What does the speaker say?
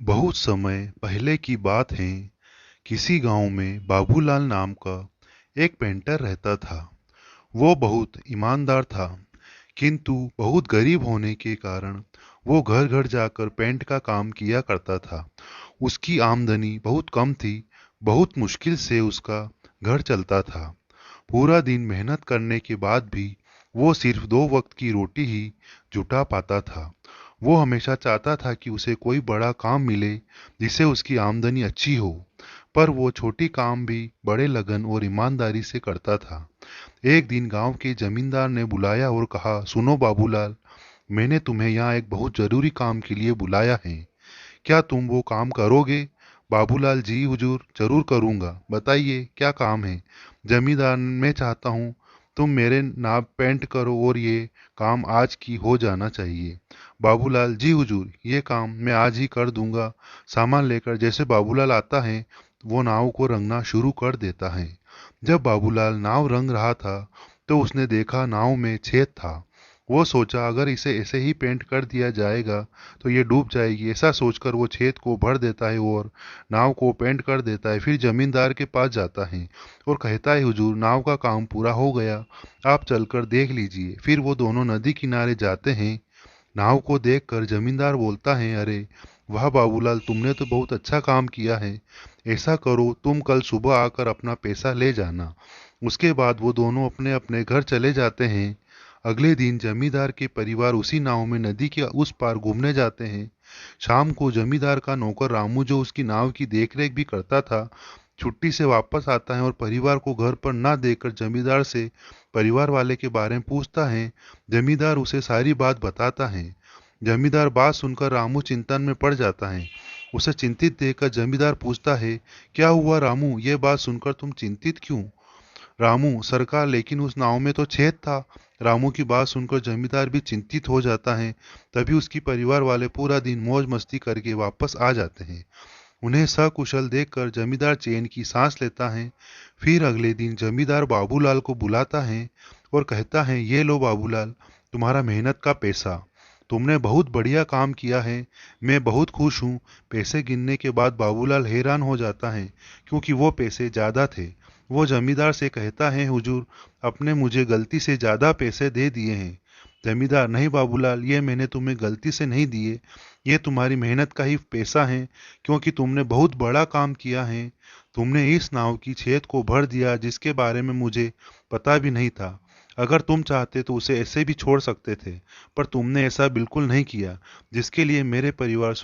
बहुत समय पहले की बात है। किसी गांव में बाबूलाल नाम का एक पेंटर रहता था। वो बहुत ईमानदार था, किंतु बहुत गरीब होने के कारण वो घर घर जाकर पेंट का काम किया करता था। उसकी आमदनी बहुत कम थी। बहुत मुश्किल से उसका घर चलता था। पूरा दिन मेहनत करने के बाद भी वो सिर्फ 2 वक्त की रोटी ही जुटा पाता था। वो हमेशा चाहता था कि उसे कोई बड़ा काम मिले जिससे उसकी आमदनी अच्छी हो, पर वो छोटी काम भी बड़े लगन और ईमानदारी से करता था। एक दिन गांव के जमींदार ने बुलाया और कहा, सुनो बाबूलाल, मैंने तुम्हें यहाँ एक बहुत जरूरी काम के लिए बुलाया है। क्या तुम वो काम करोगे? बाबूलाल, जी हुजूर, जरूर करूंगा, बताइए क्या काम है? जमींदार, मैं चाहता हूँ तुम मेरे नाम पेंट करो और ये काम आज की हो जाना चाहिए। बाबूलाल, जी हुजूर, ये काम मैं आज ही कर दूंगा। सामान लेकर जैसे बाबूलाल आता है, वो नाव को रंगना शुरू कर देता है। जब बाबूलाल नाव रंग रहा था तो उसने देखा नाव में छेद था। वो सोचा अगर इसे ऐसे ही पेंट कर दिया जाएगा तो ये डूब जाएगी। ऐसा सोचकर वो छेद को भर देता है और नाव को पेंट कर देता है। फिर जमींदार के पास जाता है और कहता है, हुजूर, नाव का काम पूरा हो गया, आप चलकर देख लीजिए। फिर वो दोनों नदी किनारे जाते हैं। नाव को देखकर जमींदार बोलता है, अरे वाह बाबूलाल, तुमने तो बहुत अच्छा काम किया है। ऐसा करो, तुम कल सुबह आकर अपना पैसा ले जाना। उसके बाद वो दोनों अपने अपने घर चले जाते हैं। अगले दिन जमींदार के परिवार उसी नाव में नदी के उस पार घूमने जाते हैं। शाम को जमींदार का नौकर रामू, जो उसकी नाव की देखरेख भी करता था, छुट्टी से वापस आता है और परिवार को घर पर न देखकर जमींदार से परिवार वाले के बारे में पूछता है। जमींदार उसे सारी बात बताता है। जमींदार बात सुनकर रामू चिंतन में पड़ जाता है। उसे चिंतित देखकर जमींदार पूछता है, क्या हुआ रामू, ये बात सुनकर तुम चिंतित क्यों? रामू, सरकार, लेकिन उस नाव में तो छेद था। रामू की बात सुनकर जमींदार भी चिंतित हो जाता है। तभी उसकी परिवार वाले पूरा दिन मौज मस्ती करके वापस आ जाते हैं। उन्हें सकुशल देखकर जमींदार चैन की सांस लेता है। फिर अगले दिन जमींदार बाबूलाल को बुलाता है और कहता है, ये लो बाबूलाल, तुम्हारा मेहनत का पैसा। तुमने बहुत बढ़िया काम किया है, मैं बहुत खुश हूँ। पैसे गिनने के बाद बाबूलाल हैरान हो जाता है, क्योंकि वो पैसे ज्यादा थे। वो जमींदार से कहता है, हुजूर, आपने मुझे गलती से ज्यादा पैसे दे दिए हैं। जमींदार, नहीं बाबूलाल, ये मैंने तुम्हें गलती से नहीं दिए, ये तुम्हारी मेहनत का ही पैसा है, क्योंकि तुमने बहुत बड़ा काम किया है। तुमने इस नाव की छेद को भर दिया जिसके बारे में मुझे पता भी नहीं था। अगर तुम चाहते तो उसे ऐसे भी छोड़ सकते थे, पर तुमने ऐसा बिल्कुल नहीं किया, जिसके लिए मेरे परिवार